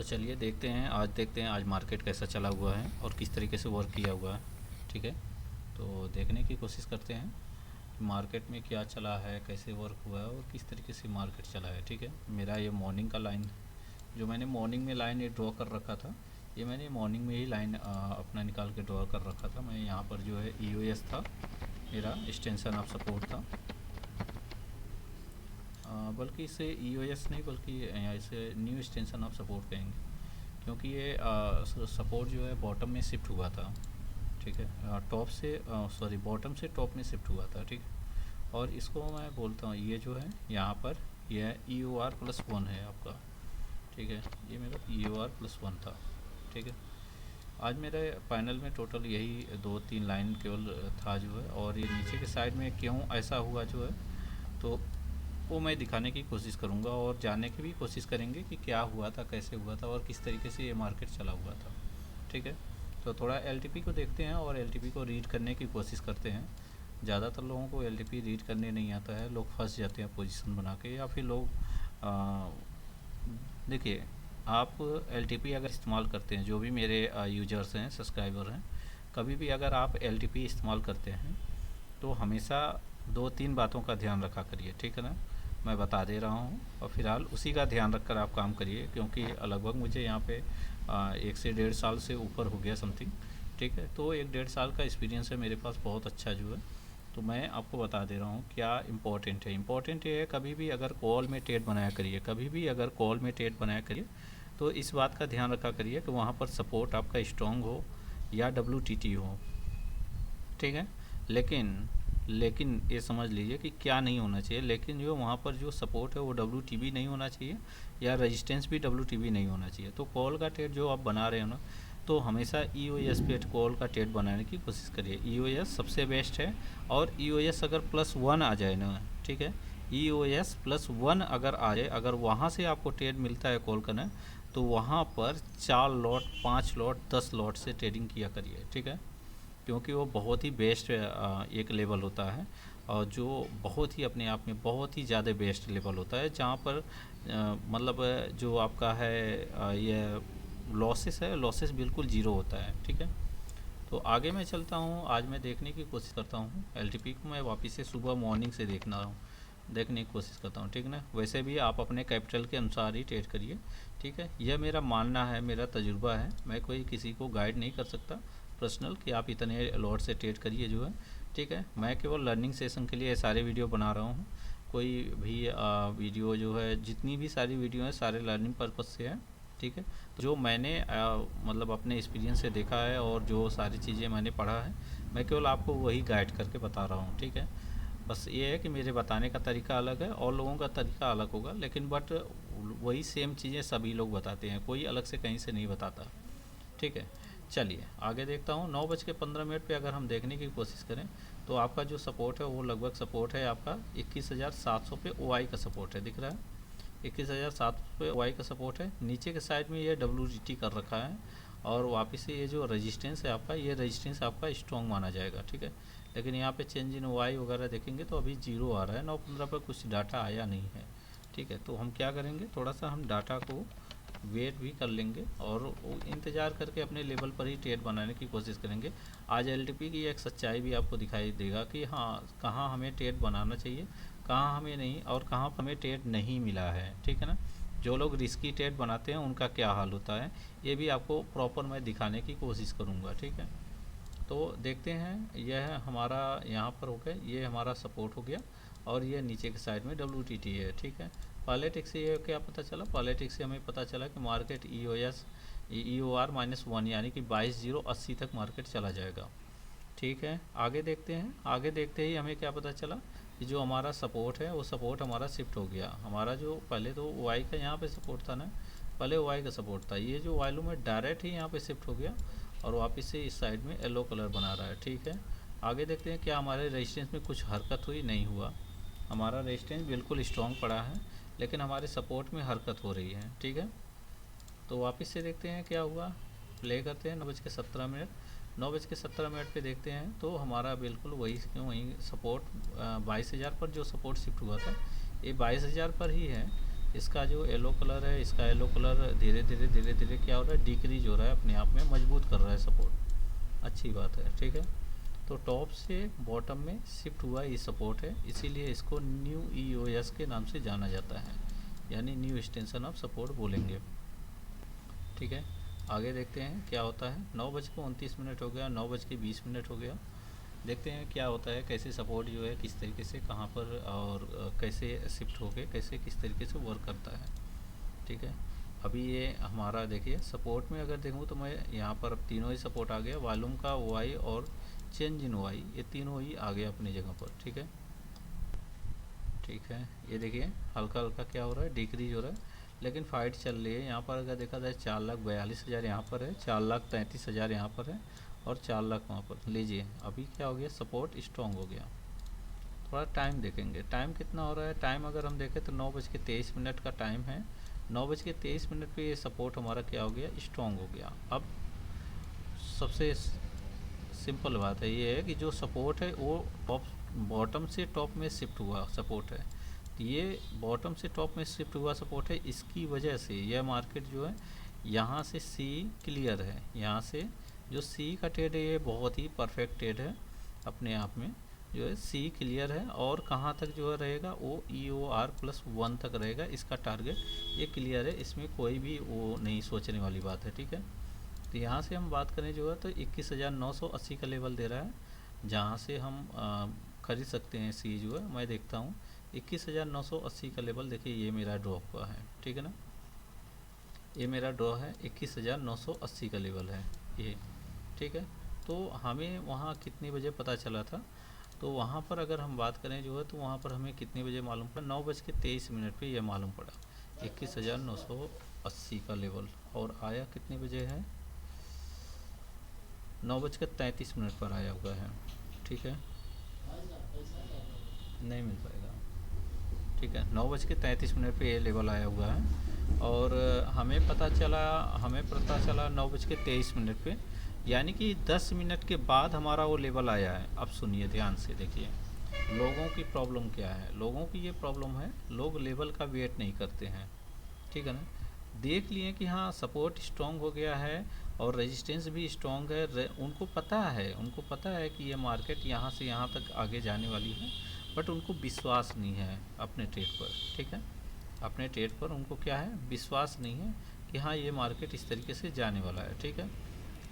तो चलिए देखते हैं, आज मार्केट कैसा चला हुआ है और किस तरीके से वर्क किया हुआ है। ठीक है, तो देखने की कोशिश करते हैं कि मार्केट में क्या चला है, कैसे वर्क हुआ है और किस तरीके से मार्केट चला है। ठीक है, मेरा ये मॉर्निंग का लाइन जो मैंने मॉर्निंग में लाइन ड्रॉ कर रखा था, ये मैंने मॉर्निंग में ही लाइन अपना निकाल के ड्रॉ कर रखा था। मैं यहाँ पर जो है EOS था, मेरा एक्सटेंशन ऑफ सपोर्ट था, बल्कि इसे EOS नहीं बल्कि इसे न्यू एक्सटेंशन ऑफ सपोर्ट कहेंगे, क्योंकि ये सपोर्ट जो है बॉटम में शिफ्ट हुआ था। ठीक है, टॉप से सॉरी बॉटम से टॉप में शिफ्ट हुआ था। ठीक है, और इसको मैं बोलता हूँ, ये जो है यहाँ पर यह EOR+1 है आपका। ठीक है, ये मेरा EOR+1 था। ठीक है, आज मेरे पैनल में टोटल यही 2-3 लाइन केवल था जो है, और ये नीचे के साइड में क्यों ऐसा हुआ जो है, तो वो मैं दिखाने की कोशिश करूँगा और जानने की भी कोशिश करेंगे कि क्या हुआ था, कैसे हुआ था और किस तरीके से ये मार्केट चला हुआ था। ठीक है, तो थोड़ा LTP को देखते हैं और LTP को रीड करने की कोशिश करते हैं। ज़्यादातर लोगों को LTP रीड करने नहीं आता है, लोग फंस जाते हैं पोजीशन बना के, या फिर लोग देखिए, आप LTP अगर इस्तेमाल करते हैं, जो भी मेरे यूजर्स हैं, सब्सक्राइबर हैं, कभी भी अगर आप LTP इस्तेमाल करते हैं तो हमेशा 2-3 बातों का ध्यान रखा करिए। ठीक है ना, मैं बता दे रहा हूँ और फ़िलहाल उसी का ध्यान रखकर आप काम करिए, क्योंकि लगभग मुझे यहाँ पे 1 से 1.5 साल से ऊपर हो गया समथिंग। ठीक है, तो 1-1.5 साल का एक्सपीरियंस है मेरे पास, बहुत अच्छा जो है। तो मैं आपको बता दे रहा हूँ क्या इम्पोर्टेंट है। इम्पोर्टेंट ये है, कभी भी अगर कॉल में ट्रेड बनाया करिए, कभी भी अगर कॉल में ट्रेड बनाया करिए तो इस बात का ध्यान रखा करिए कि वहाँ पर सपोर्ट आपका स्ट्रॉन्ग हो या WTT हो। ठीक है, लेकिन लेकिन ये समझ लीजिए कि क्या नहीं होना चाहिए, लेकिन जो वहाँ पर जो सपोर्ट है वो WTB नहीं होना चाहिए या रेजिस्टेंस भी WTB नहीं होना चाहिए। तो कॉल का ट्रेड जो आप बना रहे हो ना, तो हमेशा EOS पे कॉल का ट्रेड बनाने की कोशिश करिए। EOS सबसे बेस्ट है, और EOS अगर +1 आ जाए ना, ठीक है, EOS +1 अगर आ जाए, अगर वहाँ से आपको ट्रेड मिलता है कॉल करना, तो वहाँ पर 4 लॉट 5 लॉट 10 लॉट से ट्रेडिंग किया करिए। ठीक है, क्योंकि वो बहुत ही बेस्ट एक लेवल होता है, और जो बहुत ही अपने आप में बहुत ही ज़्यादा बेस्ट लेवल होता है, जहाँ पर मतलब जो आपका है ये लॉसेस है, लॉसेस बिल्कुल ज़ीरो होता है। ठीक है, तो आगे मैं चलता हूँ। आज मैं देखने की कोशिश करता हूँ LTP को, मैं वापस से सुबह मॉर्निंग से देखने की कोशिश करता हूँ। ठीक ना, वैसे भी आप अपने कैपिटल के अनुसार ही ट्रेड करिए। ठीक है, यह मेरा मानना है, मेरा तजुर्बा है, मैं कोई किसी को गाइड नहीं कर सकता पर्सनल कि आप इतने लॉट से ट्रेड करिए जो है। ठीक है, मैं केवल लर्निंग सेशन के लिए सारे वीडियो बना रहा हूँ। कोई भी वीडियो जो है, जितनी भी सारी वीडियो है, सारे लर्निंग पर्पज़ से है। ठीक है, तो जो मैंने मतलब अपने एक्सपीरियंस से देखा है और जो सारी चीज़ें मैंने पढ़ा है, मैं केवल आपको वही गाइड करके बता रहा हूँ। ठीक है, बस ये है कि मेरे बताने का तरीका अलग है और लोगों का तरीका अलग होगा, लेकिन बट वही सेम चीज़ें सभी लोग बताते हैं, कोई अलग से कहीं से नहीं बताता। ठीक है, चलिए आगे देखता हूँ। 9:15 पे अगर हम देखने की कोशिश करें, तो आपका जो सपोर्ट है वो लगभग सपोर्ट है आपका 21,700 पे OI का सपोर्ट है, दिख रहा है 21,700 पे OI का सपोर्ट है। नीचे के साइड में ये WTT कर रखा है, और वापस से ये जो रेजिस्टेंस है आपका, ये रेजिस्टेंस आपका स्ट्रॉन्ग माना जाएगा। ठीक है, लेकिन यहाँ पे चेंज इन OI वगैरह देखेंगे तो अभी 0 आ रहा है, 9:15 पर कुछ डाटा आया नहीं है। ठीक है, तो हम क्या करेंगे, थोड़ा सा हम डाटा को वेट भी कर लेंगे और इंतज़ार करके अपने लेवल पर ही ट्रेड बनाने की कोशिश करेंगे। आज LTP की एक सच्चाई भी आपको दिखाई देगा कि हाँ, कहाँ हमें ट्रेड बनाना चाहिए, कहाँ हमें नहीं, और कहाँ पर हमें ट्रेड नहीं मिला है। ठीक है ना, जो लोग रिस्की ट्रेड बनाते हैं उनका क्या हाल होता है, ये भी आपको प्रॉपर मैं दिखाने की कोशिश करूँगा। ठीक है, तो देखते हैं, यह हमारा यहाँ पर हो गया, ये हमारा सपोर्ट हो गया, और ये नीचे के साइड में WTT है। ठीक है, पॉलिटिक्स से ये क्या पता चला, पॉलिटिक्स से हमें पता चला कि मार्केट EOR-1 यानी कि 22,080 तक मार्केट चला जाएगा। ठीक है, आगे देखते हैं। आगे देखते ही हमें क्या पता चला कि जो हमारा सपोर्ट है वो सपोर्ट हमारा शिफ्ट हो गया। हमारा जो पहले तो वाई का यहाँ पे सपोर्ट था ना, पहले वाई का सपोर्ट था, ये जो वॉल्यूम है डायरेक्ट ही यहाँ पे शिफ्ट हो गया और वापस से इस साइड में येलो कलर बना रहा है। ठीक है, आगे देखते हैं क्या हमारे रेजिस्टेंस में कुछ हरकत हुई, नहीं हुआ। हमारा रेजिस्टेंस बिल्कुल स्ट्रॉन्ग पड़ा है, लेकिन हमारे सपोर्ट में हरकत हो रही है। ठीक है, तो वापस से देखते हैं क्या हुआ, प्ले करते हैं। 9:17, 9:17 पे देखते हैं तो हमारा बिल्कुल वही सपोर्ट 22,000 पर जो सपोर्ट शिफ्ट हुआ था, ये 22,000 पर ही है। इसका जो येलो कलर है, इसका येलो कलर धीरे धीरे क्या हो रहा है, डिक्रीज हो रहा है, अपने आप में मजबूत कर रहा है सपोर्ट। अच्छी बात है, ठीक है। तो टॉप से बॉटम में शिफ्ट हुआ ये सपोर्ट है, इसीलिए इसको न्यू EOS के नाम से जाना जाता है, यानी न्यू एक्सटेंशन ऑफ सपोर्ट बोलेंगे, ठीक है। आगे देखते हैं क्या होता है। 9:29 हो गया, 9:20 हो गया। देखते हैं क्या होता है, कैसे सपोर्ट जो है किस तरीके से कहाँ पर और कैसे शिफ्ट होके कैसे किस तरीके से वर्क करता है, ठीक है। अभी ये हमारा देखिए सपोर्ट में अगर देखूँ तो मैं यहाँ पर अब तीनों ही सपोर्ट आ गया, वॉल्यूम का वाई और चेंज इन वाई, ये तीनों ही आ गया अपनी जगह पर, ठीक है। ठीक है, ये देखिए हल्का हल्का क्या हो रहा है, डिक्रीज हो रहा है, लेकिन फाइट चल रही है। यहाँ पर अगर देखा जाए 4,42,000 यहाँ पर है, 4,33,000 यहाँ पर है और 4 लाख वहाँ पर। लीजिए अभी क्या हो गया, सपोर्ट स्ट्रॉन्ग हो गया। थोड़ा टाइम देखेंगे, टाइम कितना हो रहा है। टाइम अगर हम देखें तो 9:23 का टाइम है। 9:23 पे ये सपोर्ट हमारा क्या हो गया, स्ट्रॉन्ग हो गया। अब सबसे सिंपल बात है ये है कि जो सपोर्ट है वो टॉप बॉटम से टॉप में शिफ्ट हुआ सपोर्ट है, तो ये बॉटम से टॉप में शिफ्ट हुआ सपोर्ट है। इसकी वजह से यह मार्केट जो है यहाँ से सी क्लियर है, यहाँ से जो सी का ट्रेड है ये बहुत ही परफेक्ट ट्रेड है, अपने आप में जो है सी क्लियर है। और कहाँ तक जो है रहेगा, वो EOR+1 तक रहेगा, इसका टारगेट ये क्लियर है, इसमें कोई भी वो नहीं सोचने वाली बात है, ठीक है। तो यहाँ से हम बात करें जो है तो 21,980 का लेवल दे रहा है, जहाँ से हम खरीद सकते हैं सी जो है। मैं देखता हूँ 21,980 का लेवल, देखिए ये मेरा ड्रॉ हुआ है, ठीक है ना, ये मेरा ड्रॉ है 21,980 का लेवल है ये, ठीक है। तो हमें वहाँ कितने बजे पता चला था, तो वहाँ पर अगर हम बात करें जो है तो वहाँ पर हमें कितने बजे मालूम पड़ा, 9:23 पे ये मालूम पड़ा 21,980 का लेवल, और आया कितने बजे है, 9:33 पर आया हुआ है, ठीक है। नहीं मिल पाएगा, ठीक है। 9:33 पे ये लेवल आया हुआ है, और हमें पता चला 9:23 पे, यानी कि 10 मिनट के बाद हमारा वो लेवल आया है। अब सुनिए ध्यान से, देखिए लोगों की प्रॉब्लम क्या है। लोगों की ये प्रॉब्लम है, लोग लेवल का वेट नहीं करते हैं, ठीक है ना। देख लिए कि हाँ सपोर्ट स्ट्रॉन्ग हो गया है और रेजिस्टेंस भी स्ट्रॉन्ग है, उनको पता है कि ये मार्केट यहाँ से यहाँ तक आगे जाने वाली है, बट उनको विश्वास नहीं है अपने ट्रेड पर, ठीक है। अपने ट्रेड पर उनको क्या है, विश्वास नहीं है कि हाँ ये मार्केट इस तरीके से जाने वाला है, ठीक है।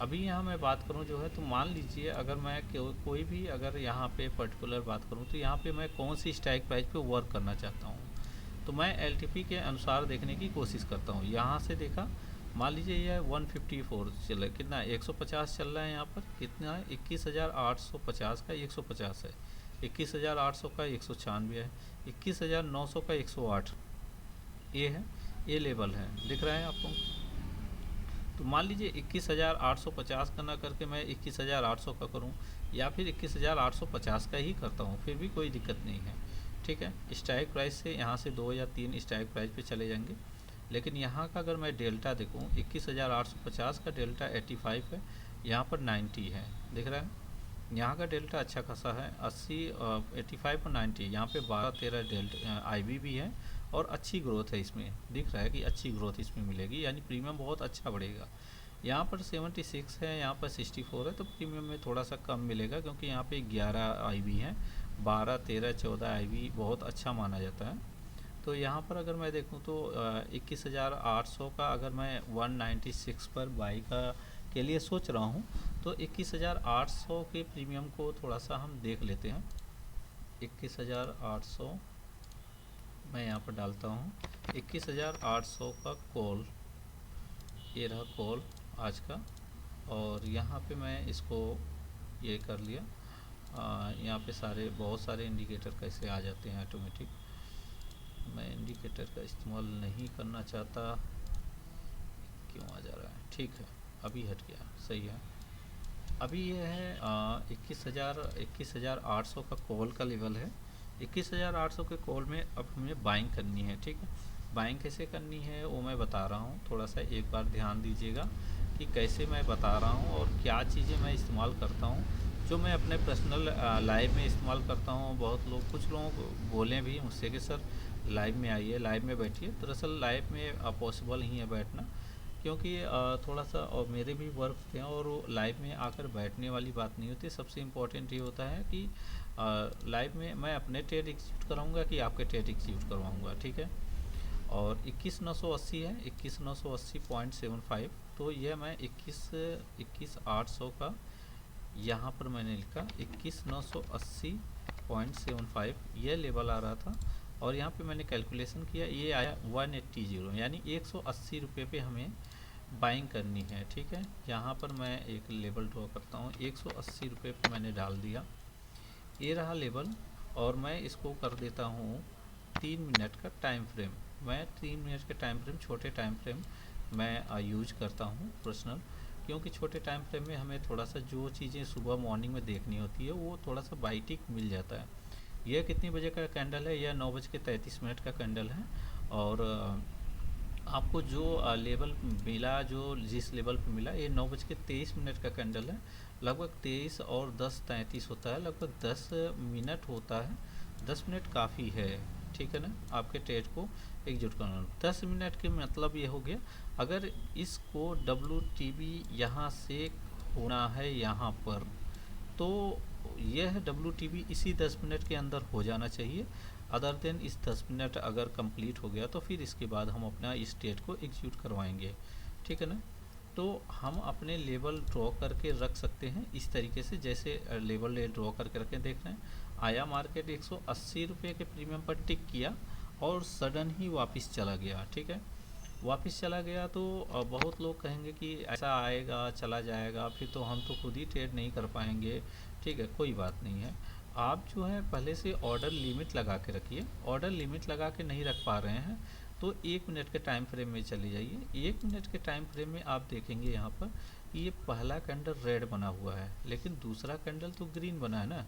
अभी यहाँ मैं बात करूँ जो है तो मान लीजिए अगर मैं कोई भी अगर यहाँ पे पर्टिकुलर बात करूँ तो यहाँ पे मैं कौन सी स्ट्राइक प्राइस पे वर्क करना चाहता हूँ, तो मैं LTP के अनुसार देखने की कोशिश करता हूँ। यहाँ से देखा, मान लीजिए यह 154 चल रहा है, कितना 150 चल रहा है, यहाँ पर कितना है 21,850 का 150 है, 21,800 का 196 है, 21,900 का 108, ये है, ये लेवल है, दिख रहा है आपको। तो मान लीजिए 21,850 का ना करके मैं 21,800 का करूं, या फिर 21,850 का ही करता हूं, फिर भी कोई दिक्कत नहीं है, ठीक है। स्ट्राइक प्राइस से यहाँ से 2 या 3 स्ट्राइक प्राइस पे चले जाएंगे, लेकिन यहाँ का अगर मैं डेल्टा देखूँ 21,850 का डेल्टा 85 है, यहाँ पर 90 है, दिख रहा है। यहाँ का डेल्टा अच्छा खासा है, 80 85 और 90, यहाँ पे 12-13 डेल्टा IB भी है, और अच्छी ग्रोथ है इसमें, दिख रहा है कि अच्छी ग्रोथ इसमें मिलेगी, यानी प्रीमियम बहुत अच्छा बढ़ेगा। यहाँ पर 76 है, यहाँ पर 64 है, तो प्रीमियम में थोड़ा सा कम मिलेगा, क्योंकि यहाँ पे 11 IB है, 12, 13, 14 IB बहुत अच्छा माना जाता है। तो यहाँ पर अगर मैं देखूँ तो 21,800 का अगर मैं 196 पर बाई के लिए सोच रहा हूँ, तो 21,800 के प्रीमियम को थोड़ा सा हम देख लेते हैं। 21,800 मैं यहाँ पर डालता हूँ, 21,800 का कॉल, ये रहा कॉल आज का, और यहाँ पे मैं इसको ये कर लिया। यहाँ पे बहुत सारे इंडिकेटर कैसे आ जाते हैं ऑटोमेटिक, मैं इंडिकेटर का इस्तेमाल नहीं करना चाहता, क्यों आ जा रहा है, ठीक है अभी हट गया, सही है। अभी ये है 21,800 का कॉल का लेवल है। 21,800 के कॉल में अब हमें बाइंग करनी है, ठीक है। बाइंग कैसे करनी है वो मैं बता रहा हूँ, थोड़ा सा एक बार ध्यान दीजिएगा कि कैसे मैं बता रहा हूँ और क्या चीज़ें मैं इस्तेमाल करता हूँ, जो मैं अपने पर्सनल लाइफ में इस्तेमाल करता हूँ। कुछ लोग बोले भी मुझसे कि सर लाइव में आइए, लाइव में बैठिए। दरअसल लाइव में पॉसिबल नहीं है बैठना, क्योंकि थोड़ा सा और मेरे भी वर्क थे और लाइव में आकर बैठने वाली बात नहीं होती। सबसे इम्पोर्टेंट ये होता है कि लाइव में मैं अपने ट्रेड एग्जीक्यूट कराऊंगा कि आपके ट्रेड एग्जीक्यूट करवाऊंगा, ठीक है। और 21,980 है, 21,980.75। तो यह मैं 21,800 का यहाँ पर मैंने लिखा 21,980.75 यह लेवल आ रहा था। और यहाँ पे मैंने कैलकुलेशन किया, ये आया 180, यानी 180 रुपये पे हमें बाइंग करनी है, ठीक है। यहाँ पर मैं एक लेवल ड्रॉ करता हूँ, 180 रुपये पे मैंने डाल दिया, ये रहा लेवल। और मैं इसको कर देता हूँ 3 मिनट का टाइम फ्रेम। मैं 3 मिनट के टाइम फ्रेम, छोटे टाइम फ्रेम मैं यूज करता हूँ पर्सनल, क्योंकि छोटे टाइम फ्रेम में हमें थोड़ा सा जो चीज़ें सुबह मॉर्निंग में देखनी होती है वो थोड़ा सा बाइटिक मिल जाता है। यह कितनी बजे का कैंडल है? यह 9:33 का कैंडल है। और आपको जो लेवल मिला, जो जिस लेवल पे मिला, ये 9:23 का कैंडल है। लगभग 23 और 10:33 होता है, लगभग 10 मिनट होता है। 10 मिनट काफ़ी है, ठीक है ना, आपके ट्रेड को एग्जीक्यूट करना। 10 मिनट के मतलब ये हो गया, अगर इसको WTB यहाँ से होना है यहाँ पर, तो यह WTB इसी 10 मिनट के अंदर हो जाना चाहिए। अदर देन इस 10 मिनट अगर कंप्लीट हो गया तो फिर इसके बाद हम अपना इस ट्रेड को एग्जीक्यूट करवाएंगे, ठीक है ना। तो हम अपने लेवल ड्रॉ करके रख सकते हैं इस तरीके से, जैसे लेवल ड्रॉ करके रखें। देख रहे हैं, आया मार्केट 180 रुपये के प्रीमियम पर टिक किया और सडन ही वापस चला गया, ठीक है। वापस चला गया तो बहुत लोग कहेंगे कि ऐसा आएगा चला जाएगा, फिर तो हम तो खुद ही ट्रेड नहीं कर पाएंगे, ठीक है। कोई बात नहीं है, आप जो है पहले से ऑर्डर लिमिट लगा के रखिए। ऑर्डर लिमिट लगा के नहीं रख पा रहे हैं तो 1 मिनट के टाइम फ्रेम में चले जाइए। 1 मिनट के टाइम फ्रेम में आप देखेंगे यहाँ पर ये पहला कैंडल रेड बना हुआ है, लेकिन दूसरा कैंडल तो ग्रीन बना है ना,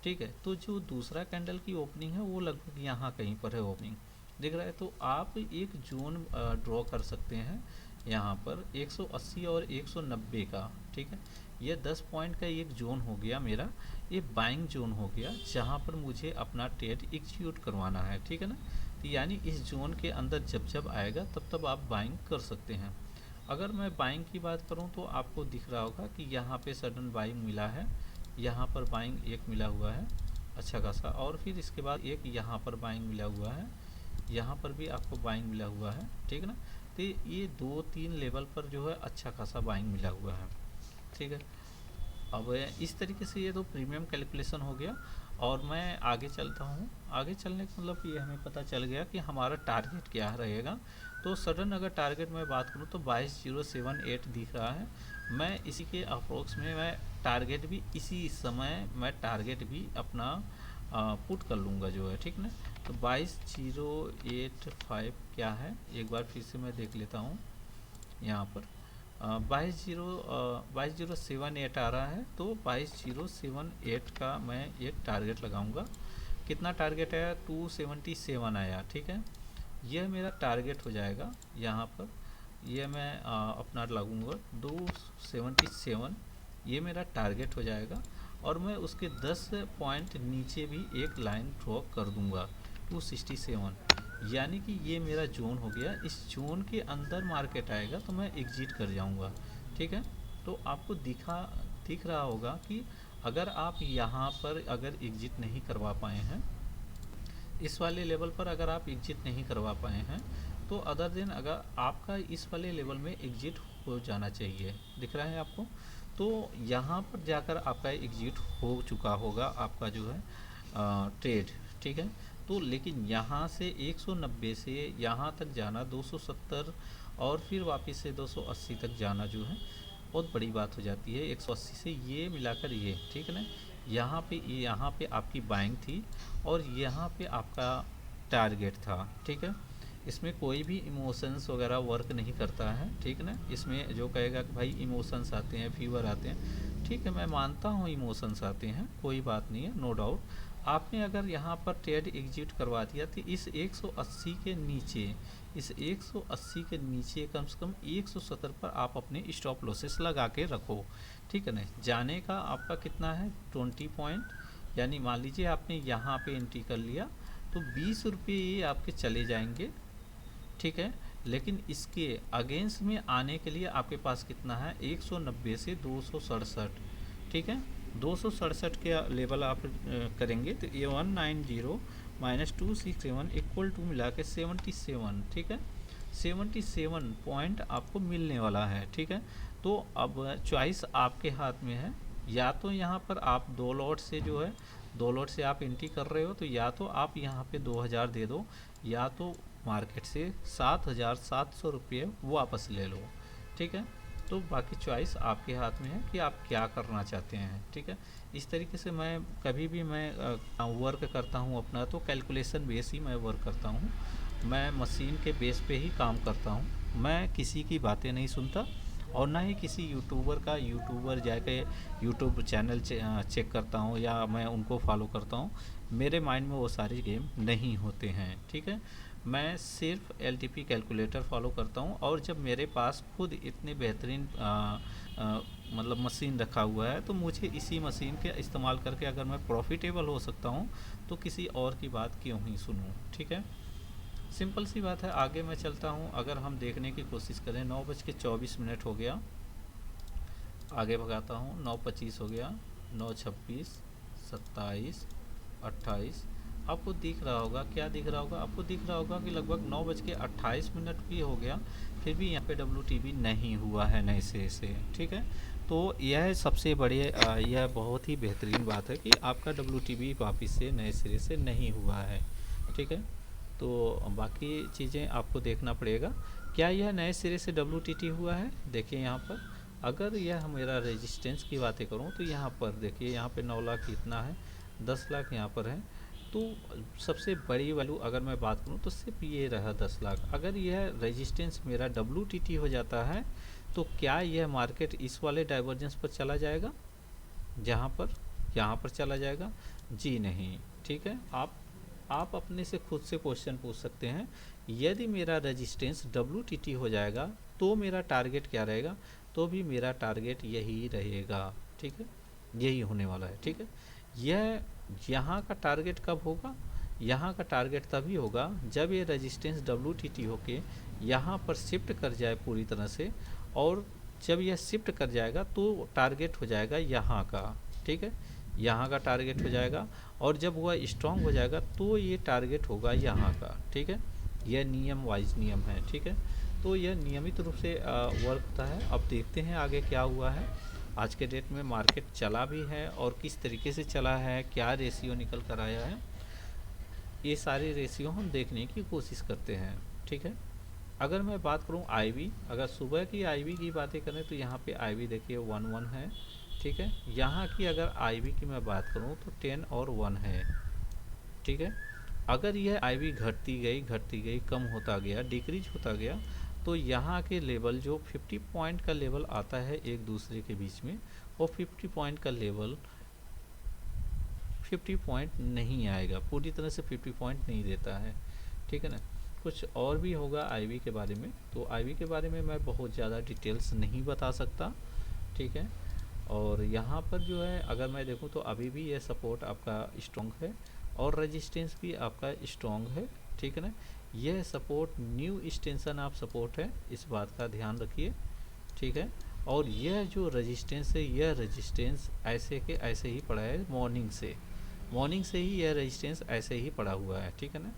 ठीक है। तो जो दूसरा कैंडल की ओपनिंग है वो लगभग यहाँ कहीं पर है ओपनिंग, दिख रहा है। तो आप एक जोन ड्रॉ कर सकते हैं यहाँ पर 180 और 190 का, ठीक है। ये 10 पॉइंट का एक जोन हो गया मेरा, ये बाइंग जोन हो गया जहाँ पर मुझे अपना ट्रेड एग्जीक्यूट करवाना है, ठीक है ना। तो यानी इस जोन के अंदर जब जब आएगा तब तब आप बाइंग कर सकते हैं। अगर मैं बाइंग की बात करूँ तो आपको दिख रहा होगा कि यहाँ पे सडन बाइंग मिला है, यहाँ पर बाइंग एक मिला हुआ है अच्छा खासा, और फिर इसके बाद एक यहाँ पर बाइंग मिला हुआ है, यहाँ पर भी आपको बाइंग मिला हुआ है, ठीक है ना। तो ये 2-3 लेवल पर जो है अच्छा खासा बाइंग मिला हुआ है, ठीक है। अब इस तरीके से ये तो प्रीमियम कैलकुलेशन हो गया। और मैं आगे चलता हूँ। आगे चलने का मतलब ये हमें पता चल गया कि हमारा टारगेट क्या रहेगा। तो सडन अगर टारगेट में बात करूँ तो 22,078 दिख रहा है। मैं इसी के अप्रोक्स में मैं टारगेट भी इसी समय मैं टारगेट भी अपना पुट कर लूँगा जो है, ठीक ना। तो 22,085 क्या है, एक बार फिर से मैं देख लेता हूँ। यहाँ पर 22,078 आ रहा है, तो 22,078 का मैं एक टारगेट लगाऊंगा। कितना टारगेट है? 277 आया, ठीक है। यह मेरा टारगेट हो जाएगा यहाँ पर, यह मैं अपना लगूंगा 277, ये मेरा टारगेट हो जाएगा। और मैं उसके 10 पॉइंट नीचे भी एक लाइन ड्रॉ कर दूंगा 267, यानी कि ये मेरा जोन हो गया। इस जोन के अंदर मार्केट आएगा तो मैं एग्जिट कर जाऊंगा, ठीक है। तो आपको दिख रहा होगा कि अगर आप यहाँ पर अगर एग्जिट नहीं करवा पाए हैं, इस वाले लेवल पर अगर आप एग्जिट नहीं करवा पाए हैं, तो अदर दिन अगर आपका इस वाले लेवल में एग्जिट हो जाना चाहिए, दिख रहा है आपको। तो यहाँ पर जाकर आपका एग्जिट हो चुका होगा आपका जो है ट्रेड, ठीक है। तो लेकिन यहाँ से 190 से यहाँ तक जाना 270 और फिर वापस से 280 तक जाना जो है बहुत बड़ी बात हो जाती है। 180 से ये मिलाकर ये, ठीक है ना, यहाँ पे आपकी बाइंग थी और यहाँ पे आपका टारगेट था, ठीक है। इसमें कोई भी इमोशंस वगैरह वर्क नहीं करता है, ठीक है ना। इसमें जो कहेगा कि भाई इमोशंस आते हैं, फीवर आते हैं, ठीक है, मैं मानता हूँ इमोशंस आते हैं, कोई बात नहीं है, नो डाउट। आपने अगर यहाँ पर ट्रेड एग्जीक्यूट करवा दिया तो इस 180 के नीचे, इस 180 के नीचे कम से कम 170 पर आप अपने स्टॉप लॉसेस लगा के रखो, ठीक है ना। जाने का आपका कितना है 20 पॉइंट, यानी मान लीजिए आपने यहाँ पे एंट्री कर लिया तो 20 रुपये ये आपके चले जाएंगे, ठीक है। लेकिन इसके अगेंस्ट में आने के लिए आपके पास कितना है, 190 से 267, ठीक है। 267 के लेवल आप करेंगे तो ये 190 माइनस 267 इक्वल टू मिला के 77, ठीक है। 77 पॉइंट आपको मिलने वाला है, ठीक है। तो अब चॉइस आपके हाथ में है, या तो यहाँ पर आप 2 लॉट से जो है 2 लॉट से आप एंट्री कर रहे हो तो या तो आप यहाँ पे 2000 दे दो, या तो मार्केट से 7700 रुपये वापस ले लो, ठीक है। तो बाकी चॉइस आपके हाथ में है कि आप क्या करना चाहते हैं, ठीक है। इस तरीके से मैं कभी भी मैं वर्क करता हूँ अपना, तो कैलकुलेशन बेस ही मैं वर्क करता हूँ, मैं मशीन के बेस पे ही काम करता हूँ। मैं किसी की बातें नहीं सुनता और ना ही किसी यूट्यूबर जाके यूट्यूब चैनल चेक करता हूँ या मैं उनको फॉलो करता हूँ। मेरे माइंड में वो सारे गेम नहीं होते हैं, ठीक है। मैं सिर्फ एलटीपी कैलकुलेटर फॉलो करता हूँ, और जब मेरे पास खुद इतने बेहतरीन मतलब मशीन रखा हुआ है तो मुझे इसी मशीन के इस्तेमाल करके अगर मैं प्रॉफिटेबल हो सकता हूँ तो किसी और की बात क्यों ही सुनूँ, ठीक है। सिंपल सी बात है। आगे मैं चलता हूँ, अगर हम देखने की कोशिश करें 9:24 हो गया, आगे भगाता हूँ, 9:25 हो गया, 9:26, 27, 28। आपको दिख रहा होगा, क्या दिख रहा होगा, आपको दिख रहा होगा कि लगभग 9:28 भी हो गया, फिर भी यहाँ पे WTB नहीं हुआ है नए सिरे से, ठीक है। तो यह सबसे बड़ी यह बहुत ही बेहतरीन बात है कि आपका WTB वापस से नए सिरे से नहीं हुआ है, ठीक है। तो बाकी चीज़ें आपको देखना पड़ेगा, क्या यह नए सिरे से WTT हुआ है। देखिए यहाँ पर अगर यह मेरा रेजिस्टेंस की बातें करूँ तो यहाँ पर देखिए, यहाँ पे 9 लाख इतना है, 10 लाख यहाँ पर है। तो सबसे बड़ी वैल्यू अगर मैं बात करूँ तो सिर्फ ये रहा 10 लाख। अगर यह रेजिस्टेंस मेरा WTT हो जाता है तो क्या यह मार्केट इस वाले डाइवर्जेंस पर चला जाएगा, जहाँ पर यहाँ पर चला जाएगा? जी नहीं, ठीक है। आप अपने से खुद से क्वेश्चन पूछ सकते हैं, यदि मेरा रेजिस्टेंस WTT हो जाएगा तो मेरा टारगेट क्या रहेगा, तो भी मेरा टारगेट यही रहेगा, ठीक है, यही होने वाला है, ठीक है। यह यहाँ का टारगेट कब होगा, यहाँ का टारगेट तभी होगा जब ये रेजिस्टेंस WTT होके यहाँ पर शिफ्ट कर जाए पूरी तरह से, और जब यह शिफ्ट कर जाएगा तो टारगेट हो जाएगा यहाँ का, ठीक है, यहाँ का टारगेट हो जाएगा, और जब वह स्ट्रॉन्ग हो जाएगा तो ये टारगेट होगा यहाँ का, ठीक है। यह नियम वाइज नियम है, ठीक है। तो यह नियमित रूप से वर्क होता है। अब देखते हैं आगे क्या हुआ है। आज के डेट में मार्केट चला भी है और किस तरीके से चला है, क्या रेशियो निकल कर आया है, ये सारे रेशियो हम देखने की कोशिश करते हैं, ठीक है। अगर मैं बात करूं आईवी, अगर सुबह की आईवी की बातें करें तो यहाँ पे आईवी देखिए 1 है, ठीक है। यहाँ की अगर आईवी की मैं बात करूं तो 10 और 1 है, ठीक है। अगर यह आईवी घटती गई कम होता गया, डिक्रीज होता गया, तो यहाँ के लेवल जो 50 पॉइंट का लेवल आता है एक दूसरे के बीच में, वो 50 पॉइंट का लेवल 50 पॉइंट नहीं आएगा, पूरी तरह से 50 पॉइंट नहीं देता है, ठीक है ना। कुछ और भी होगा आईवी के बारे में, तो आईवी के बारे में मैं बहुत ज़्यादा डिटेल्स नहीं बता सकता, ठीक है। और यहाँ पर जो है अगर मैं देखूँ तो अभी भी ये सपोर्ट आपका स्ट्रॉन्ग है और रेजिस्टेंस भी आपका स्ट्रॉन्ग है, ठीक है ना। यह सपोर्ट न्यू एक्सटेंशन आप सपोर्ट है, इस बात का ध्यान रखिए, ठीक है। और यह जो रेजिस्टेंस है, यह रेजिस्टेंस ऐसे के ऐसे ही पड़ा है, मॉर्निंग से ही यह रेजिस्टेंस ऐसे ही पड़ा हुआ है, ठीक है ना।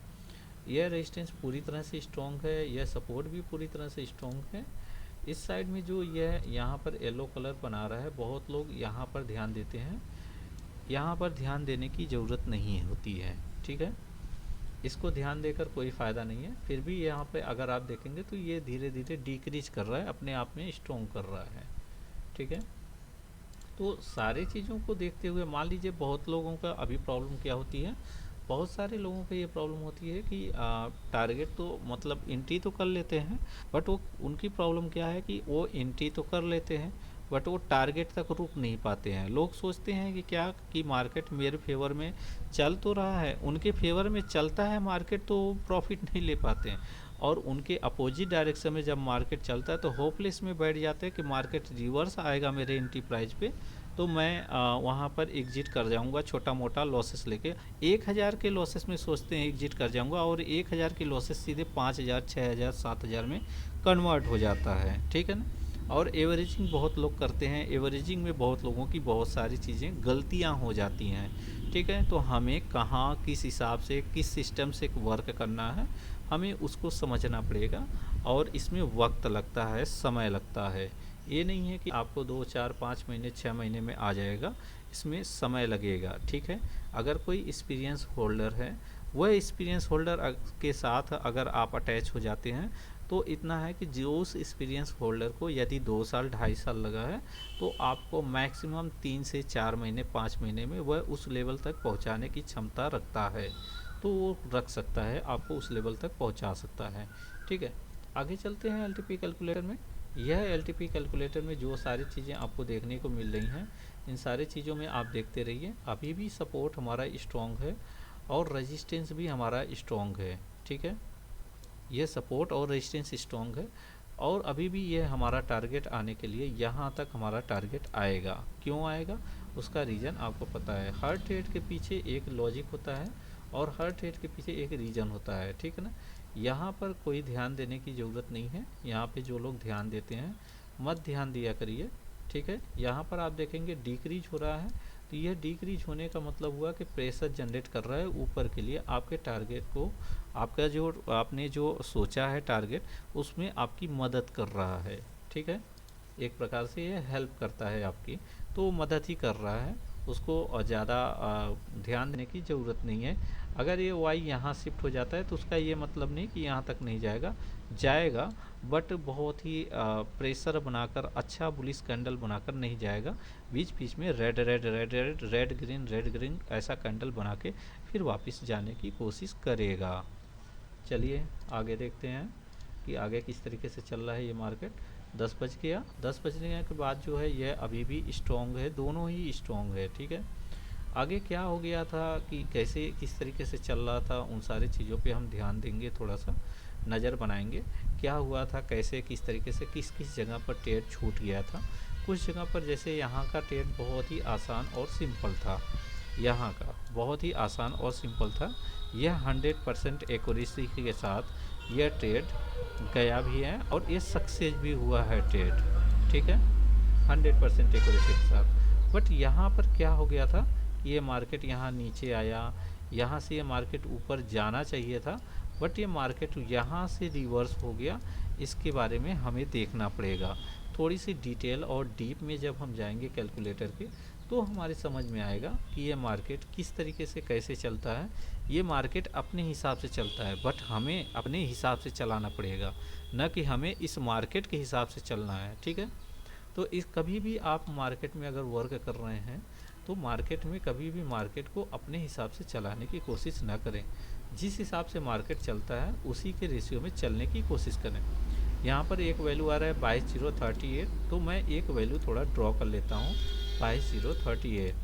यह रेजिस्टेंस पूरी तरह से स्ट्रॉन्ग है, यह सपोर्ट भी पूरी तरह से स्ट्रॉन्ग है। इस साइड में जो यह यहाँ पर येलो कलर बना रहा है, बहुत लोग यहाँ पर ध्यान देते हैं, यहाँ पर ध्यान देने की ज़रूरत नहीं होती है, ठीक है। इसको ध्यान देकर कोई फ़ायदा नहीं है। फिर भी यहाँ पे अगर आप देखेंगे तो ये धीरे धीरे डिक्रीज कर रहा है, अपने आप में स्ट्रॉन्ग कर रहा है, ठीक है। तो सारी चीज़ों को देखते हुए मान लीजिए बहुत लोगों का अभी प्रॉब्लम क्या होती है, बहुत सारे लोगों को ये प्रॉब्लम होती है कि टारगेट तो मतलब एंट्री तो कर लेते हैं, बट वो उनकी प्रॉब्लम क्या है कि वो एंट्री तो कर लेते हैं बट वो टारगेट तक रुक नहीं पाते हैं। लोग सोचते हैं कि क्या कि मार्केट मेरे फेवर में चल तो रहा है, उनके फेवर में चलता है मार्केट तो प्रॉफिट नहीं ले पाते हैं, और उनके अपोजिट डायरेक्शन में जब मार्केट चलता है तो होपलेस में बैठ जाते हैं कि मार्केट रिवर्स आएगा मेरे एंट्री प्राइस पे तो मैं वहाँ पर एग्जिट कर जाऊँगा छोटा मोटा लॉसेस लेके। 1000 के लॉसेस में सोचते हैं एग्जिट कर जाऊँगा, और 1000 के लॉसेस सीधे 5000, 6000, 7000 में कन्वर्ट हो जाता है, ठीक है ना। और एवरेजिंग बहुत लोग करते हैं, एवरेजिंग में बहुत लोगों की बहुत सारी चीज़ें गलतियाँ हो जाती हैं, ठीक है। तो हमें कहाँ किस हिसाब से किस सिस्टम से वर्क करना है, हमें उसको समझना पड़ेगा। और इसमें वक्त लगता है, समय लगता है। ये नहीं है कि आपको 2, 4, 5 महीने 6 महीने में आ जाएगा, इसमें समय लगेगा, ठीक है। अगर कोई एक्सपीरियंस होल्डर है, वह एक्सपीरियंस होल्डर के साथ अगर आप अटैच हो जाते हैं तो इतना है कि जो उस एक्सपीरियंस होल्डर को यदि 2 साल 2.5 साल लगा है तो आपको मैक्सिमम 3 से 4 महीने 5 महीने में वह उस लेवल तक पहुंचाने की क्षमता रखता है। तो वो रख सकता है, आपको उस लेवल तक पहुंचा सकता है, ठीक है। आगे चलते हैं एलटीपी कैलकुलेटर में। यह एलटीपी कैलकुलेटर में जो सारी चीज़ें आपको देखने को मिल रही हैं, इन सारी चीज़ों में आप देखते रहिए। अभी भी सपोर्ट हमारा स्ट्रॉन्ग है और रेजिस्टेंस भी हमारा स्ट्रॉन्ग है, ठीक है। यह सपोर्ट और रेजिस्टेंस स्ट्रॉन्ग है, और अभी भी यह हमारा टारगेट आने के लिए यहाँ तक हमारा टारगेट आएगा। क्यों आएगा, उसका रीज़न आपको पता है। हर ट्रेड के पीछे एक लॉजिक होता है और हर ट्रेड के पीछे एक रीज़न होता है, ठीक है ना। यहाँ पर कोई ध्यान देने की ज़रूरत नहीं है। यहाँ पे जो लोग ध्यान देते हैं मत ध्यान दिया करिए, ठीक है। यहाँ पर आप देखेंगे डिक्रीज हो रहा है, तो यह डिक्रीज होने का मतलब हुआ कि प्रेशर जनरेट कर रहा है ऊपर के लिए, आपके टारगेट को, आपका जो आपने जो सोचा है टारगेट, उसमें आपकी मदद कर रहा है, ठीक है। एक प्रकार से ये हेल्प करता है आपकी, तो मदद ही कर रहा है, उसको ज़्यादा ध्यान देने की ज़रूरत नहीं है। अगर ये वाई यहाँ शिफ्ट हो जाता है तो उसका ये मतलब नहीं कि यहाँ तक नहीं जाएगा, जाएगा, बट बहुत ही प्रेशर बनाकर, अच्छा बुलिश कैंडल बनाकर नहीं जाएगा। बीच बीच में red red red red red green ऐसा कैंडल बना के फिर वापस जाने की कोशिश करेगा। चलिए आगे देखते हैं कि आगे किस तरीके से चल रहा है ये मार्केट। 10 बज गया, 10 बजने के बाद जो है यह अभी भी स्ट्रॉन्ग है, दोनों ही स्ट्रॉन्ग है, ठीक है। आगे क्या हो गया था कि कैसे किस तरीके से चल रहा था, उन सारी चीज़ों पे हम ध्यान देंगे, थोड़ा सा नज़र बनाएंगे। क्या हुआ था, कैसे किस तरीके से किस किस जगह पर ट्रेड छूट गया था। कुछ जगह पर जैसे यहाँ का ट्रेड बहुत ही आसान और सिंपल था, यहाँ का बहुत ही आसान और सिंपल था। यह 100% एक्यूरेसी के साथ यह ट्रेड गया भी है और ये सक्सेस भी हुआ है ट्रेड, ठीक है, 100% एक्यूरेसी के साथ। बट यहाँ पर क्या हो गया था, ये मार्केट यहाँ नीचे आया, यहाँ से ये मार्केट ऊपर जाना चाहिए था, बट ये मार्केट यहाँ से रिवर्स हो गया। इसके बारे में हमें देखना पड़ेगा थोड़ी सी डिटेल और डीप में। जब हम जाएंगे कैलकुलेटर के तो हमारे समझ में आएगा कि ये मार्केट किस तरीके से कैसे चलता है। ये मार्केट अपने हिसाब से चलता है, बट हमें अपने हिसाब से चलाना पड़ेगा, न कि हमें इस मार्केट के हिसाब से चलना है, ठीक है। तो इस कभी भी आप मार्केट में अगर वर्क कर रहे हैं तो मार्केट में कभी भी मार्केट को अपने हिसाब से चलाने की कोशिश ना करें। जिस हिसाब से मार्केट चलता है उसी के रेशियो में चलने की कोशिश करें। यहाँ पर एक वैल्यू आ रहा है 22038, तो मैं एक वैल्यू थोड़ा ड्रॉ कर लेता हूँ। 22038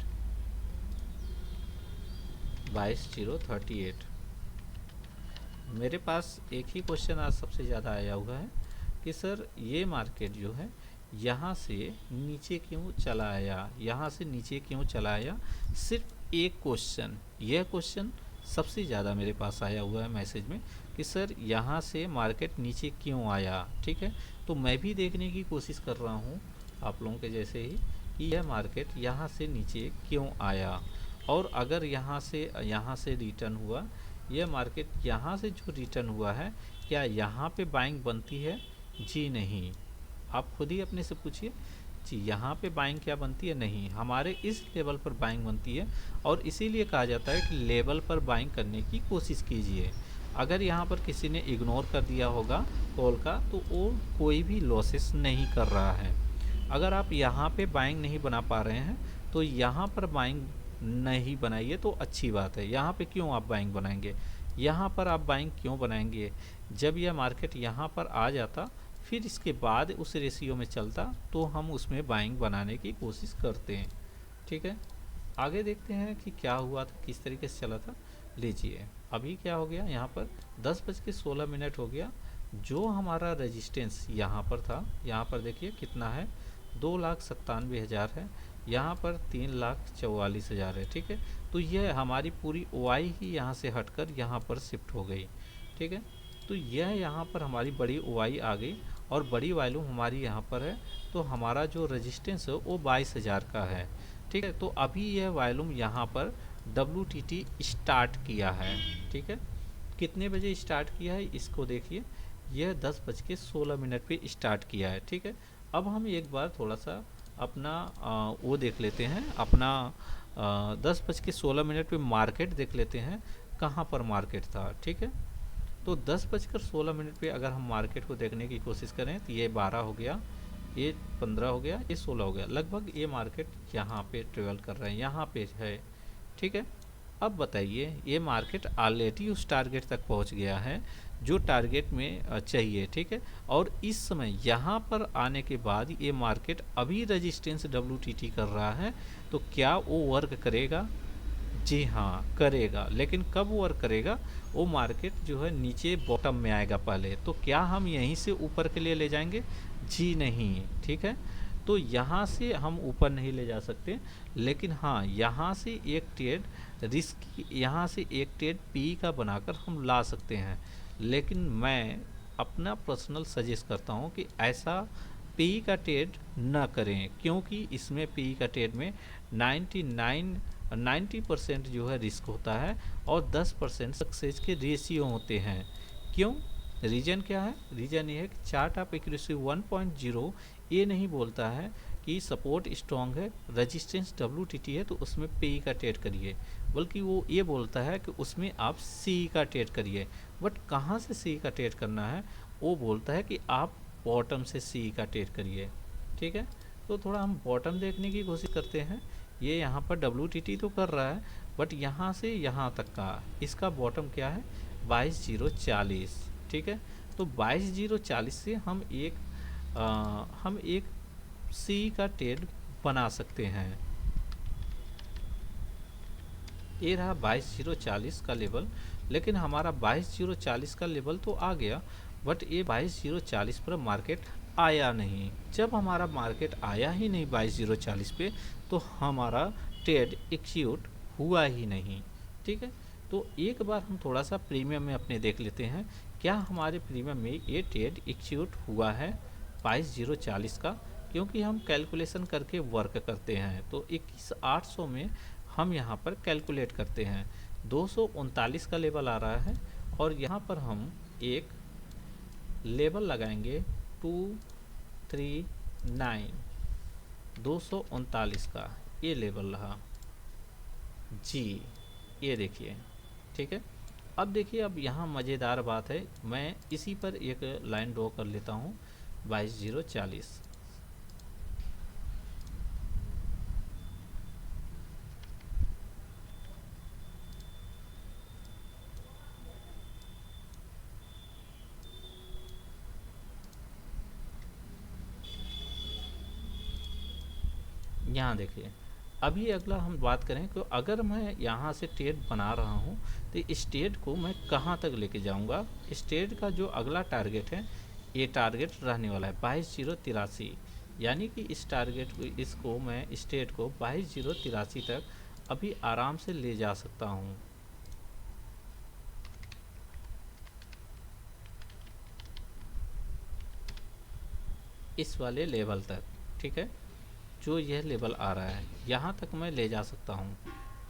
मेरे पास एक ही क्वेश्चन आज सबसे ज़्यादा आया हुआ है कि सर ये मार्केट जो है यहाँ से नीचे क्यों चला आया, यहाँ से नीचे क्यों चला आया। सिर्फ एक क्वेश्चन, यह क्वेश्चन सबसे ज़्यादा मेरे पास आया हुआ है मैसेज में कि सर यहाँ से मार्केट नीचे क्यों आया, ठीक है। तो मैं भी देखने की कोशिश कर रहा हूँ आप लोगों के जैसे ही कि यह मार्केट यहाँ से नीचे क्यों आया, और अगर यहाँ से रिटर्न हुआ, यह मार्केट यहाँ से जो रिटर्न हुआ है, क्या यहाँ पे बाइंग बनती है? जी नहीं। आप खुद ही अपने से पूछिए जी, यहाँ पे बाइंग क्या बनती है? नहीं, हमारे इस लेवल पर बाइंग बनती है, और इसीलिए कहा जाता है कि लेवल पर बाइंग करने की कोशिश कीजिए। अगर यहाँ पर किसी ने इग्नोर कर दिया होगा कॉल का, तो वो कोई भी लॉसेस नहीं कर रहा है। अगर आप यहाँ पे बाइंग नहीं बना पा रहे हैं तो यहाँ पर बाइंग नहीं बनाइए तो अच्छी बात है। यहाँ पे क्यों आप बाइंग बनाएंगे, यहाँ पर आप बाइंग क्यों बनाएंगे? जब यह मार्केट यहाँ पर आ जाता फिर इसके बाद उस रेशियो में चलता तो हम उसमें बाइंग बनाने की कोशिश करते हैं, ठीक है। आगे देखते हैं कि क्या हुआ था, किस तरीके से चला था। लीजिए अभी क्या हो गया, यहाँ पर 10:16 हो गया। जो हमारा रेजिस्टेंस यहाँ पर था, यहाँ पर देखिए कितना है, 2,97,000 है। यहाँ पर 3,44,000 है। ठीक है, तो यह हमारी पूरी ओआई ही यहाँ से हटकर यहाँ पर शिफ्ट हो गई। ठीक है, तो यह यहाँ पर हमारी बड़ी ओआई आ गई और बड़ी वॉल्यूम हमारी यहाँ पर है। तो हमारा जो रेजिस्टेंस है वो 22,000 का है। ठीक है, तो अभी यह वॉल्यूम यहाँ पर WTT स्टार्ट किया है। ठीक है, कितने बजे स्टार्ट किया है इसको देखिए, यह 10:16 पे स्टार्ट किया है। ठीक है, अब हम एक बार थोड़ा सा अपना वो देख लेते हैं, अपना 10:16 पे मार्केट देख लेते हैं, कहाँ पर मार्केट था। ठीक है, तो 10:16 पे अगर हम मार्केट को देखने की कोशिश करें तो ये 12 हो गया, ये 15 हो गया, ये 16 हो गया, लगभग ये मार्केट यहाँ पे ट्रेवल कर रहे हैं, यहाँ पे है। ठीक है, अब बताइए ये मार्केट ऑलरेडी उस टारगेट तक पहुँच गया है जो टारगेट में चाहिए। ठीक है, और इस समय यहाँ पर आने के बाद ये मार्केट अभी रेजिस्टेंस WTT कर रहा है, तो क्या वो वर्क करेगा? जी हाँ, करेगा, लेकिन कब वर्क करेगा? वो मार्केट जो है नीचे बॉटम में आएगा पहले, तो क्या हम यहीं से ऊपर के लिए ले जाएंगे? जी नहीं। ठीक है, तो यहाँ से हम ऊपर नहीं ले जा सकते, लेकिन हाँ यहाँ से एक ट्रेड रिस्क, यहाँ से एक ट्रेड पी का बनाकर हम ला सकते हैं। लेकिन मैं अपना पर्सनल सजेस्ट करता हूँ कि ऐसा पी का ट्रेड न करें, क्योंकि इसमें पी का ट्रेड में 90% जो है रिस्क होता है और 10% सक्सेस के रेशियो होते हैं। क्यों? रीजन क्या है? रीजन ये है कि चार्ट ऑफ एक्यूरेसी 1.0 ये नहीं बोलता है कि सपोर्ट स्ट्रॉन्ग है, रेजिस्टेंस WTT है तो उसमें पी का ट्रेड करिए, बल्कि वो ये बोलता है कि उसमें आप सी का ट्रेड करिए। बट कहाँ से सी का ट्रेड करना है? वो बोलता है कि आप बॉटम से सी का ट्रेड करिए। ठीक है, तो थोड़ा हम बॉटम देखने की कोशिश करते हैं। ये यहाँ पर WTT तो कर रहा है, बट यहाँ से यहाँ तक का इसका बॉटम क्या है? 22,040। ठीक है, तो 22,040 से हम एक सी का ट्रेड बना सकते हैं। ये रहा 22,040 का लेवल, लेकिन हमारा 22,040 का लेवल तो आ गया, बट ये 22,040 पर मार्केट आया नहीं। जब हमारा मार्केट आया ही नहीं 22,040 पे, तो हमारा ट्रेड एक्सिक्यूट हुआ ही नहीं। ठीक है, तो एक बार हम थोड़ा सा प्रीमियम में अपने देख लेते हैं, क्या हमारे प्रीमियम में ये ट्रेड एक्सिक्यूट हुआ है 22,040 का, क्योंकि हम कैलकुलेशन करके वर्क करते हैं। तो 21,800 में हम यहाँ पर कैलकुलेट करते हैं, 239 का लेवल आ रहा है और यहाँ पर हम एक लेवल लगाएंगे 239, 239 का ये लेवल रहा जी, ये देखिए। ठीक है, अब देखिए, अब यहाँ मज़ेदार बात है, मैं इसी पर एक लाइन ड्रॉ कर लेता हूँ 22,040। यहाँ देखिए, अभी अगला हम बात करें कि अगर मैं यहाँ से ट्रेड बना रहा हूँ तो इस ट्रेड को मैं कहाँ तक लेके जाऊँगा। इस ट्रेड का जो अगला टारगेट है, ये टारगेट रहने वाला है 22,083, यानी कि इस टारगेट को, इसको मैं इस ट्रेड को 22,083 तक अभी आराम से ले जा सकता हूँ। इस वाले लेवल तक। ठीक है, जो यह लेवल आ रहा है यहाँ तक मैं ले जा सकता हूँ।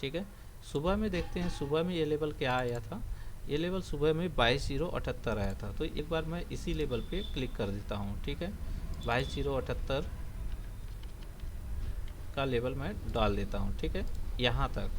ठीक है, सुबह में देखते हैं, सुबह में ये लेवल क्या आया था। ये लेवल सुबह में 22,078 आया था, तो एक बार मैं इसी लेवल पे क्लिक कर देता हूँ। ठीक है, 22,078 का लेवल मैं डाल देता हूँ। ठीक है, यहाँ तक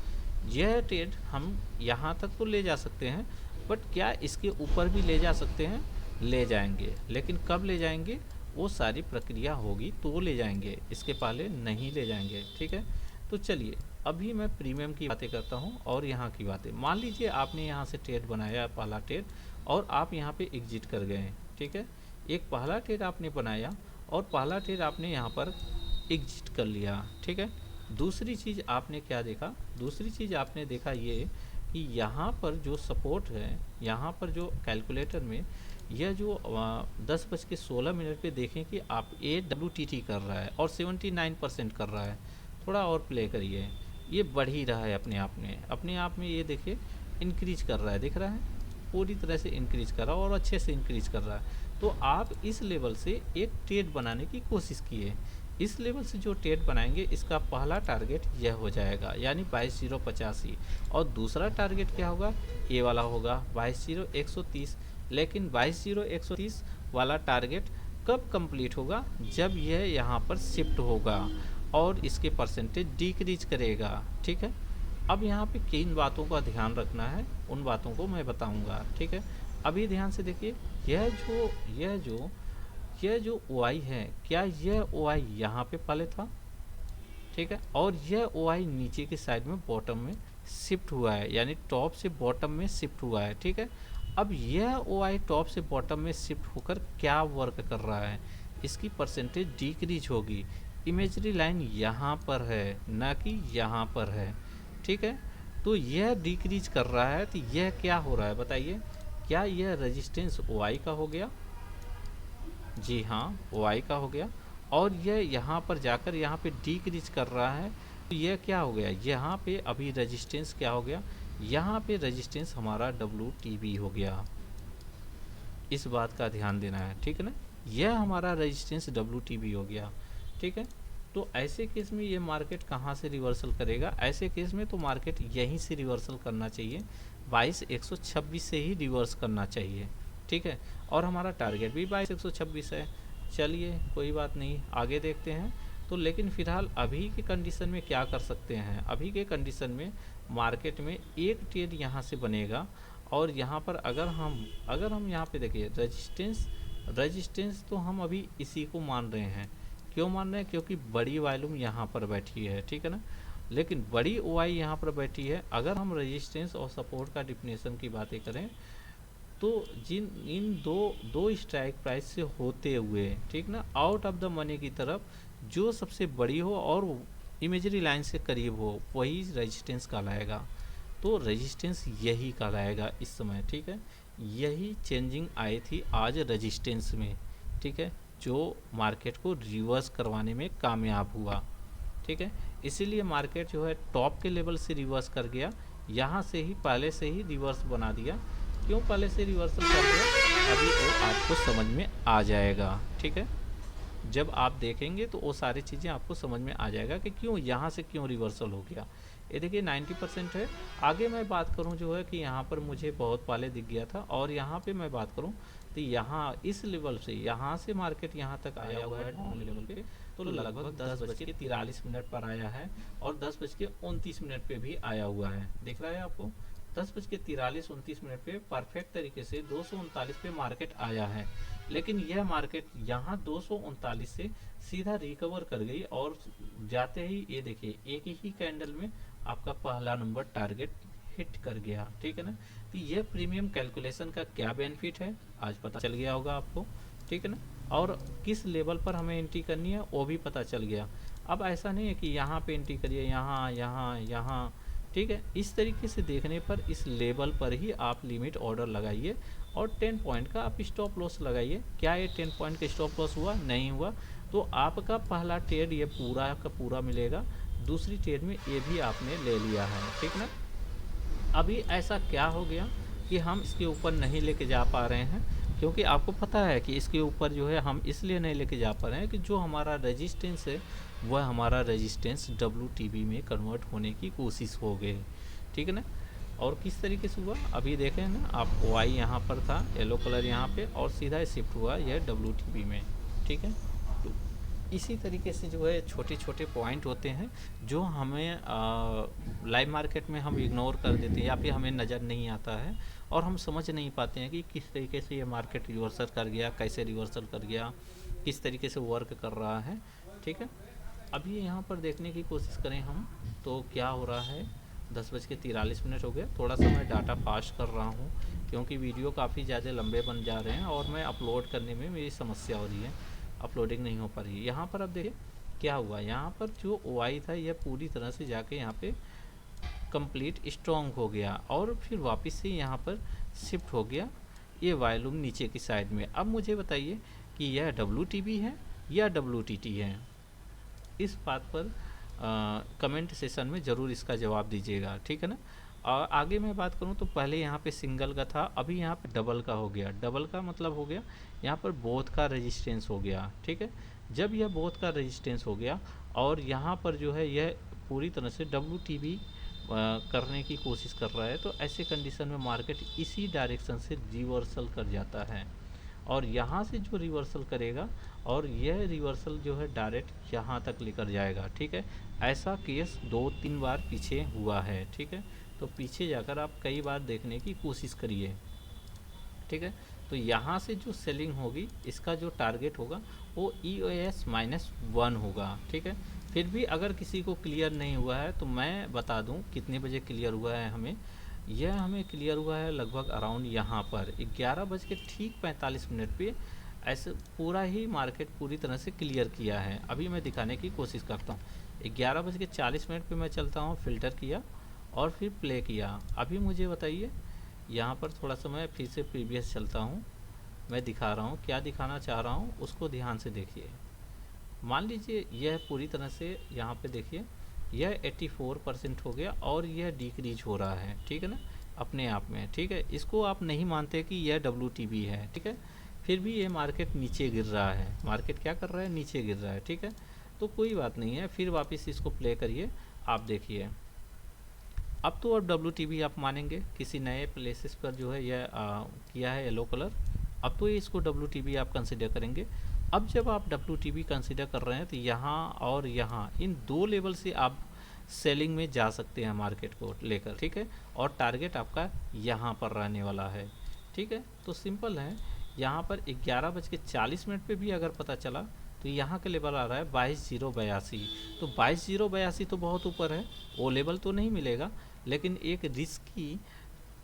यह ट्रेड हम यहाँ तक तो ले जा सकते हैं, बट क्या इसके ऊपर भी ले जा सकते हैं? ले जाएंगे, लेकिन कब ले जाएंगे? वो सारी प्रक्रिया होगी तो ले जाएंगे, इसके पहले नहीं ले जाएंगे। ठीक है, तो चलिए अभी मैं प्रीमियम की बातें करता हूँ और यहाँ की बातें। मान लीजिए आपने यहाँ से ट्रेड बनाया, पहला ट्रेड, और आप यहाँ पे एग्जिट कर गए। ठीक है, एक पहला ट्रेड आपने बनाया और पहला ट्रेड आपने यहाँ पर एग्जिट कर लिया। ठीक है, दूसरी चीज़ आपने क्या देखा? दूसरी चीज़ आपने देखा ये कि यहाँ पर जो सपोर्ट है, यहाँ पर जो कैलकुलेटर में यह जो 10:16 पे देखें कि आप WTT कर रहा है और 79% कर रहा है, थोड़ा और प्ले करिए, ये बढ़ ही रहा है अपने आप में, ये देखिए इंक्रीज कर रहा है, दिख रहा है, पूरी तरह से इंक्रीज कर रहा है और अच्छे से इंक्रीज कर रहा है। तो आप इस लेवल से एक ट्रेड बनाने की कोशिश कीजिए। इस लेवल से जो ट्रेड बनाएंगे इसका पहला टारगेट यह हो जाएगा, यानी 22,085, और दूसरा टारगेट क्या होगा, ये वाला होगा 22,130। लेकिन 22,130 वाला टारगेट कब कंप्लीट होगा, जब यह यहाँ पर शिफ्ट होगा और इसके परसेंटेज डिक्रीज करेगा। ठीक है, अब यहाँ पे किन बातों का ध्यान रखना है उन बातों को मैं बताऊंगा। ठीक है, अभी ध्यान से देखिए, यह जो ओ आई है, क्या यह ओ आई यहाँ पे पहले था, ठीक है, और यह ओ आई नीचे के साइड में बॉटम में शिफ्ट हुआ है, यानी टॉप से बॉटम में शिफ्ट हुआ है। ठीक है, अब यह ओ आई टॉप से बॉटम में शिफ्ट होकर क्या वर्क कर रहा है, इसकी परसेंटेज डिक्रीज होगी। इमेजरी लाइन यहाँ पर है, ना कि यहाँ पर है। ठीक है, तो यह डिक्रीज कर रहा है, तो यह क्या हो रहा है बताइए, क्या यह रेजिस्टेंस ओ आई का हो गया, जी हाँ ओ आई का हो गया, और यह यहाँ पर जाकर यहाँ पे डिक्रीज कर रहा है, तो यह क्या हो गया, यहाँ पे अभी रेजिस्टेंस क्या हो गया, यहाँ पे रेजिस्टेंस हमारा WTB हो गया। इस बात का ध्यान देना है, ठीक है ना, यह हमारा रेजिस्टेंस WTB हो गया। ठीक है, तो ऐसे केस में ये मार्केट कहाँ से रिवर्सल करेगा, ऐसे केस में तो मार्केट यहीं से रिवर्सल करना चाहिए, 22,126 से ही रिवर्स करना चाहिए। ठीक है, और हमारा टारगेट भी 22,126 है। चलिए कोई बात नहीं, आगे देखते हैं। तो लेकिन फ़िलहाल अभी के कंडीशन में क्या कर सकते हैं, अभी के कंडीशन में मार्केट में एक ट्रेड यहाँ से बनेगा, और यहाँ पर अगर हम यहाँ पे देखिए रेजिस्टेंस तो हम अभी इसी को मान रहे हैं। क्यों मान रहे हैं, क्योंकि बड़ी वॉल्यूम यहाँ पर बैठी है, ठीक है ना, लेकिन बड़ी ओ आई यहाँ पर बैठी है। अगर हम रेजिस्टेंस और सपोर्ट का डिफिनेशन की बातें करें तो इन दो स्ट्राइक प्राइस से होते हुए, ठीक ना, आउट ऑफ द मनी की तरफ जो सबसे बड़ी हो और इमेजरी लाइन से करीब हो वही रेजिस्टेंस कहलाएगा। तो रेजिस्टेंस यही कहलाएगा इस समय। ठीक है, यही चेंजिंग आई थी आज रेजिस्टेंस में, ठीक है, जो मार्केट को रिवर्स करवाने में कामयाब हुआ। ठीक है, इसीलिए मार्केट जो है टॉप के लेवल से रिवर्स कर गया, यहाँ से ही पहले से ही रिवर्स बना दिया। क्यों पहले से रिवर्सल कर दिया, अभी वो आपको समझ में आ जाएगा। ठीक है, जब आप देखेंगे तो वो सारी चीज़ें आपको समझ में आ जाएगा कि क्यों यहाँ से क्यों रिवर्सल हो गया। ये देखिए 90% है। आगे मैं बात करूँ जो है कि यहाँ पर मुझे बहुत पहले दिख गया था, और यहाँ पे मैं बात करूँ तो यहाँ इस लेवल से, यहाँ से मार्केट यहाँ तक आया हुआ है डाउन लेवल पे, तो लगभग 10:43 पर आया है, और 10:29 पे भी आया हुआ है, दिख रहा है आपको। 10:43-29 पे परफेक्ट तरीके से 239 पे मार्केट आया है, लेकिन यह मार्केट यहाँ 239 से सीधा रिकवर कर गई, और जाते ही ये देखिए एक ही कैंडल में आपका पहला नंबर टारगेट हिट कर गया। ठीक है ना, तो यह प्रीमियम कैलकुलेशन का क्या बेनिफिट है आज पता चल गया होगा आपको। ठीक है ना, और किस लेवल पर हमें एंट्री करनी है वो भी पता चल गया। अब ऐसा नहीं है कि यहाँ पे एंट्री करिए, यहाँ, ठीक है, इस तरीके से देखने पर इस लेवल पर ही आप लिमिट ऑर्डर लगाइए, और 10 पॉइंट का आप स्टॉप लॉस लगाइए। क्या ये 10 पॉइंट का स्टॉप लॉस हुआ, नहीं हुआ, तो आपका पहला ट्रेड ये पूरा का पूरा मिलेगा, दूसरी ट्रेड में ये भी आपने ले लिया है। ठीक ना, अभी ऐसा क्या हो गया कि हम इसके ऊपर नहीं लेके जा पा रहे हैं, क्योंकि आपको पता है कि इसके ऊपर जो है हम इसलिए नहीं लेके जा पा रहे हैं कि जो हमारा रेजिस्टेंस है वह हमारा रेजिस्टेंस WTB में कन्वर्ट होने की कोशिश हो गई। ठीक है ना, और किस तरीके से हुआ अभी देखें ना आप, वाई यहाँ पर था, येलो कलर यहाँ पे, और सीधा शिफ्ट हुआ यह WTB में। ठीक है, तो इसी तरीके से जो है छोटे छोटे पॉइंट होते हैं जो हमें लाइव मार्केट में हम इग्नोर कर देते हैं, या फिर हमें नज़र नहीं आता है, और हम समझ नहीं पाते हैं कि किस तरीके से ये मार्केट रिवर्सल कर गया, कैसे रिवर्सल कर गया, किस तरीके से वर्क कर रहा है। ठीक है, अभी यहाँ पर देखने की कोशिश करें हम, तो क्या हो रहा है, 10:43 हो गए। थोड़ा सा मैं डाटा फास्ट कर रहा हूँ क्योंकि वीडियो काफ़ी ज़्यादा लंबे बन जा रहे हैं, और मैं अपलोड करने में मेरी समस्या हो रही है, अपलोडिंग नहीं हो पा रही है। यहाँ पर अब देखिए क्या हुआ, यहाँ पर जो OI था यह पूरी तरह से जाके यहाँ पे कंप्लीट स्ट्रॉन्ग हो गया, और फिर वापस से यहाँ पर शिफ्ट हो गया ये वॉल्यूम नीचे की साइड में। अब मुझे बताइए कि यह WTB है या WTT है, इस बात पर कमेंट सेशन में ज़रूर इसका जवाब दीजिएगा, ठीक है ना। और आगे मैं बात करूं तो पहले यहाँ पे सिंगल का था, अभी यहाँ पे डबल का हो गया। डबल का मतलब हो गया यहाँ पर बोथ का रेजिस्टेंस हो गया, ठीक है। जब यह बोथ का रेजिस्टेंस हो गया और यहाँ पर जो है यह पूरी तरह से WTB करने की कोशिश कर रहा है, तो ऐसे कंडीशन में मार्केट इसी डायरेक्शन से रिवर्सल कर जाता है और यहाँ से जो रिवर्सल करेगा और यह रिवर्सल जो है डायरेक्ट यहाँ तक लेकर जाएगा, ठीक है। ऐसा केस 2-3 बार पीछे हुआ है, ठीक है। तो पीछे जाकर आप कई बार देखने की कोशिश करिए, ठीक है। तो यहाँ से जो सेलिंग होगी इसका जो टारगेट होगा वो EOS-1 होगा, ठीक है। फिर भी अगर किसी को क्लियर नहीं हुआ है तो मैं बता दूं कितने बजे क्लियर हुआ है हमें। यह हमें क्लियर हुआ है लगभग अराउंड यहाँ पर 11:45 पे। ऐसे पूरा ही मार्केट पूरी तरह से क्लियर किया है। अभी मैं दिखाने की कोशिश करता हूँ। 11:40 पे मैं चलता हूँ, फ़िल्टर किया और फिर प्ले किया। अभी मुझे बताइए, यहाँ पर थोड़ा सा मैं फिर से प्रीवियस चलता हूँ, मैं दिखा रहा हूँ क्या दिखाना चाह रहा हूँ, उसको ध्यान से देखिए। मान लीजिए यह पूरी तरह से यहाँ पे देखिए यह 84% हो गया और यह डिक्रीज हो रहा है, ठीक है ना, अपने आप में, ठीक है। इसको आप नहीं मानते कि यह WTB है, ठीक है। फिर भी ये मार्केट नीचे गिर रहा है। मार्केट क्या कर रहा है, नीचे गिर रहा है, ठीक है। तो कोई बात नहीं है, फिर वापस इसको प्ले करिए, आप देखिए अब तो अब WTB आप मानेंगे। किसी नए प्लेसेस पर जो है यह किया है येलो कलर, अब तो इसको WTB आप कंसिडर करेंगे। अब जब आप WTB कंसिडर कर रहे हैं तो यहाँ और यहाँ इन दो लेवल से आप सेलिंग में जा सकते हैं मार्केट को लेकर, ठीक है। और टारगेट आपका यहाँ पर रहने वाला है, ठीक है। तो सिंपल है, यहाँ पर 11:40 पे भी अगर पता चला तो यहाँ का लेवल आ रहा है 22,082। तो 22,082 तो बहुत ऊपर है, वो लेवल तो नहीं मिलेगा, लेकिन एक रिस्की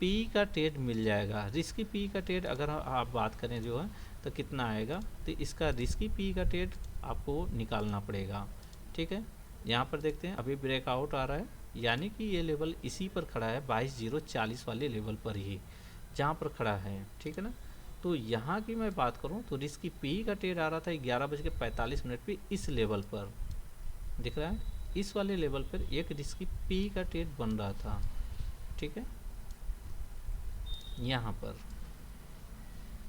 पी का ट्रेड मिल जाएगा। रिस्की पी का ट्रेड अगर आप बात करें जो है तो कितना आएगा, तो इसका रिस्की पी का ट्रेड आपको निकालना पड़ेगा, ठीक है। यहाँ पर देखते हैं अभी ब्रेकआउट आ रहा है, यानी कि ये लेवल इसी पर खड़ा है 22,040 वाले लेवल पर ही जहाँ पर खड़ा है, ठीक है ना। तो यहाँ की मैं बात करूँ तो रिस्की पी का ट्रेड आ रहा था 11:45 पे इस लेवल पर, दिख रहा है, इस वाले लेवल पर एक रिस्की पी का ट्रेड बन रहा था, ठीक है। यहाँ पर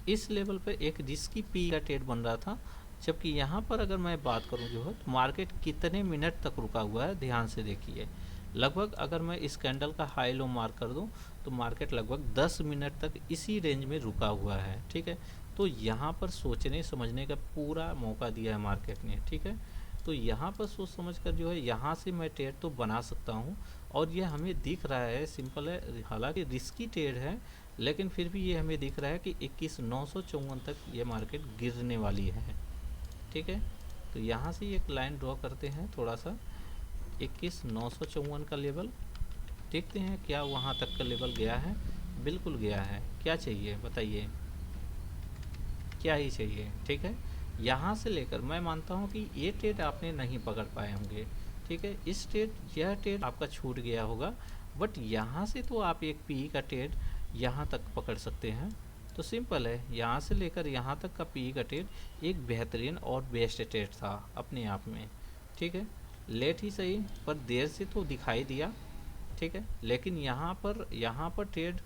इस लेवल पर एक रिस्की पी का ट्रेड बन रहा था, जबकि यहाँ पर अगर मैं बात करूँ जो है तो मार्केट कितने मिनट तक रुका हुआ है, ध्यान से देखिए। लगभग अगर मैं इस कैंडल का हाई लो मार्क कर दूं तो मार्केट लगभग 10 मिनट तक इसी रेंज में रुका हुआ है, ठीक है। तो यहाँ पर सोचने समझने का पूरा मौका दिया है मार्केट ने, ठीक है। तो यहाँ पर सोच समझ कर जो है यहाँ से मैं ट्रेड तो बना सकता हूँ और ये हमें दिख रहा है, सिंपल है, हालांकि रिस्की ट्रेड है लेकिन फिर भी ये हमें दिख रहा है कि 21,954 तक ये मार्केट गिरने वाली है, ठीक है। तो यहाँ से एक लाइन ड्रॉ करते हैं थोड़ा सा, 21,954 का लेवल देखते हैं क्या वहाँ तक का लेवल गया है। बिल्कुल गया है, क्या चाहिए बताइए, क्या ही चाहिए, ठीक है। यहाँ से लेकर मैं मानता हूँ कि ये ट्रेड आपने नहीं पकड़ पाए होंगे, ठीक है। इस ट्रेड यह ट्रेड आपका छूट गया होगा, बट यहाँ से तो आप एक पी का ट्रेड यहाँ तक पकड़ सकते हैं। तो सिंपल है, यहाँ से लेकर यहाँ तक का पी का ट्रेड एक बेहतरीन और बेस्ट ट्रेड था अपने आप में, ठीक है। लेट ही सही पर देर से तो दिखाई दिया, ठीक है। लेकिन यहाँ पर ट्रेड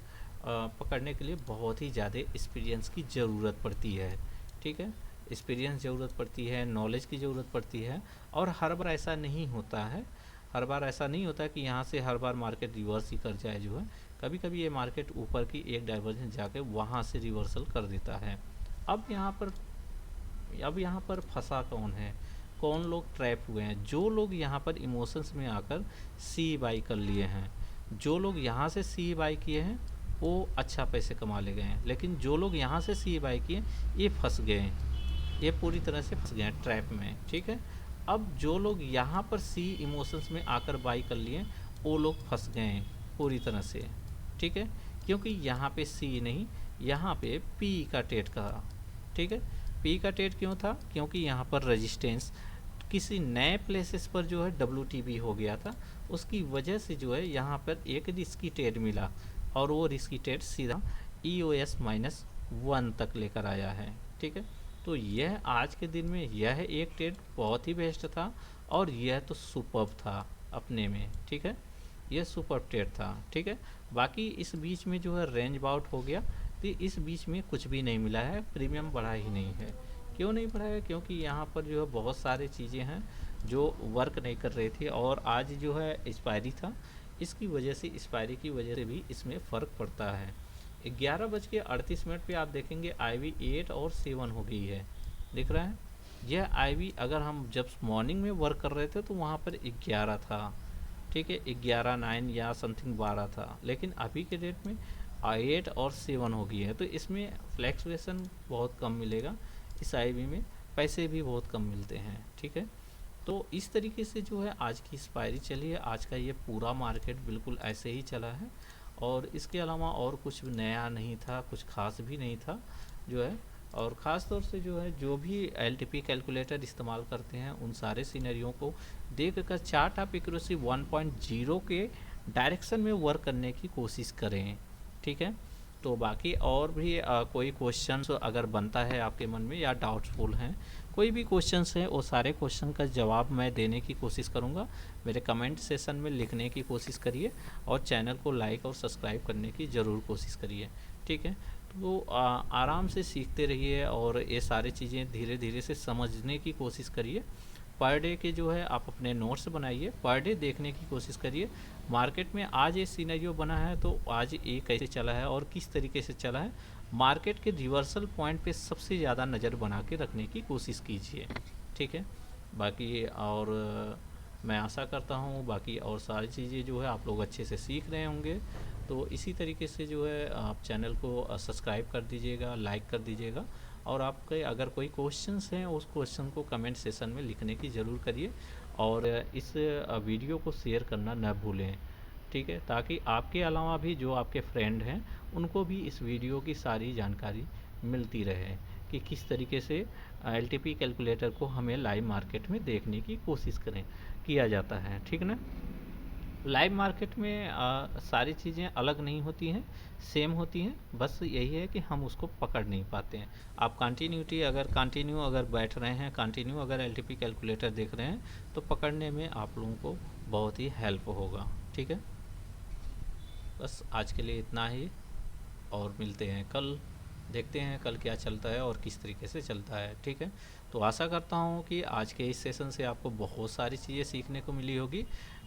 पकड़ने के लिए बहुत ही ज़्यादा एक्सपीरियंस की ज़रूरत पड़ती है, ठीक है। एक्सपीरियंस ज़रूरत पड़ती है, नॉलेज की ज़रूरत पड़ती है, और हर बार ऐसा नहीं होता है। हर बार ऐसा नहीं होता कि यहाँ से हर बार मार्केट रिवर्स ही कर जाए जो है। कभी कभी ये मार्केट ऊपर की एक डाइवर्जन जाके वहाँ से रिवर्सल कर देता है। अब यहाँ पर फंसा कौन है, कौन लोग ट्रैप हुए हैं? जो लोग यहाँ पर इमोशंस में आकर सी बाई कर लिए हैं, जो लोग यहाँ से सी बाई किए हैं वो अच्छा पैसे कमा ले गए हैं, लेकिन जो लोग यहाँ से सी बाई किए ये फंस गए हैं, ये पूरी तरह से फंस गए हैं ट्रैप में, ठीक है। अब जो लोग यहाँ पर सी इमोशंस में आकर बाई कर लिए वो लोग फंस गए हैं पूरी तरह से, ठीक है। क्योंकि यहाँ पे सी नहीं, यहाँ पे पी का ट्रेड का, ठीक है। पी का ट्रेड क्यों था? क्योंकि यहाँ पर रेजिस्टेंस किसी नए प्लेसेस पर जो है WTB हो गया था, उसकी वजह से जो है यहाँ पर एक रिस्की ट्रेड मिला और वो रिस्की ट्रेड सीधा EOS-1 तक लेकर आया है, ठीक है। तो तो यह आज के दिन में यह एक ट्रेड बहुत ही बेस्ट था, और यह तो सुपर्ब था अपने में, ठीक है। यह सुपर ट्रेड था, ठीक है। बाकी इस बीच में जो है रेंज बाउट हो गया, तो इस बीच में कुछ भी नहीं मिला है, प्रीमियम बढ़ा ही नहीं है। क्यों नहीं बढ़ा है? क्योंकि यहाँ पर जो है बहुत सारी चीज़ें हैं जो वर्क नहीं कर रही थी, और आज जो है एक्सपायरी था, इसकी वजह से, एक्सपायरी की वजह से भी इसमें फ़र्क पड़ता है। 11:38 पे आप देखेंगे IV 8 और 7 हो गई है, दिख रहा है। यह IV अगर हम जब मॉर्निंग में वर्क कर रहे थे तो वहाँ पर 11 था, ठीक है, 11-9 या समथिंग 12 था, लेकिन अभी के डेट में 8 और 7 हो गई है, तो इसमें फ्लैक्चुएशन बहुत कम मिलेगा। इस IV में पैसे भी बहुत कम मिलते हैं, ठीक है। तो इस तरीके से जो है आज की एक्सपायरी चली है, आज का ये पूरा मार्केट बिल्कुल ऐसे ही चला है, और इसके अलावा और कुछ नया नहीं था, कुछ खास भी नहीं था जो है। और ख़ास तौर से जो है, जो भी LTP कैलकुलेटर इस्तेमाल करते हैं उन सारे सीनरियों को देख कर चार्ट ऑफ एक्यूरेसी 1.0 के डायरेक्शन में वर्क करने की कोशिश करें, ठीक है। तो बाकी और भी कोई क्वेश्चन अगर बनता है आपके मन में या डाउटफुल हैं, कोई भी क्वेश्चंस हैं, वो सारे क्वेश्चन का जवाब मैं देने की कोशिश करूँगा। मेरे कमेंट सेशन में लिखने की कोशिश करिए, और चैनल को लाइक और सब्सक्राइब करने की ज़रूर कोशिश करिए, ठीक है। तो आराम से सीखते रहिए, और ये सारी चीज़ें धीरे धीरे से समझने की कोशिश करिए। पर डे के जो है आप अपने नोट्स बनाइए, पर डे देखने की कोशिश करिए मार्केट में आज ये सिनेरियो बना है, तो आज ये कैसे चला है और किस तरीके से चला है। मार्केट के रिवर्सल पॉइंट पे सबसे ज़्यादा नज़र बना के रखने की कोशिश कीजिए, ठीक है। बाकी और मैं आशा करता हूँ बाकी और सारी चीज़ें जो है आप लोग अच्छे से सीख रहे होंगे। तो इसी तरीके से जो है आप चैनल को सब्सक्राइब कर दीजिएगा, लाइक कर दीजिएगा, और आपके अगर कोई क्वेश्चंस हैं उस क्वेश्चन को कमेंट सेशन में लिखने की ज़रूर करिए, और इस वीडियो को शेयर करना न भूलें, ठीक है, ताकि आपके अलावा भी जो आपके फ्रेंड हैं उनको भी इस वीडियो की सारी जानकारी मिलती रहे कि किस तरीके से LTP कैलकुलेटर को हमें लाइव मार्केट में देखने की कोशिश किया जाता है, ठीक ना। लाइव मार्केट में सारी चीज़ें अलग नहीं होती हैं, सेम होती हैं, बस यही है कि हम उसको पकड़ नहीं पाते हैं। आप कंटिन्यू अगर बैठ रहे हैं, कंटिन्यू अगर LTP कैलकुलेटर देख रहे हैं, तो पकड़ने में आप लोगों को बहुत ही हेल्प होगा, ठीक है। बस आज के लिए इतना ही, और मिलते हैं कल, देखते हैं कल क्या चलता है और किस तरीके से चलता है, ठीक है। तो आशा करता हूँ कि आज के इस सेशन से आपको बहुत सारी चीज़ें सीखने को मिली होगी।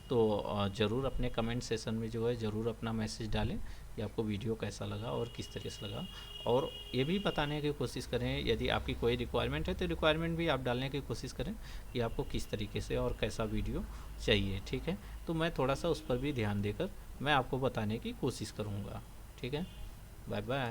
तो ज़रूर अपने कमेंट सेशन में जो है ज़रूर अपना मैसेज डालें कि आपको वीडियो कैसा लगा और किस तरीके से लगा, और ये भी बताने की कोशिश करें यदि आपकी कोई रिक्वायरमेंट है तो रिक्वायरमेंट भी आप डालने की कोशिश करें कि आपको किस तरीके से और कैसा वीडियो चाहिए, ठीक है। तो मैं थोड़ा सा उस पर भी ध्यान देकर मैं आपको बताने की कोशिश करूँगा, ठीक है। Bye bye.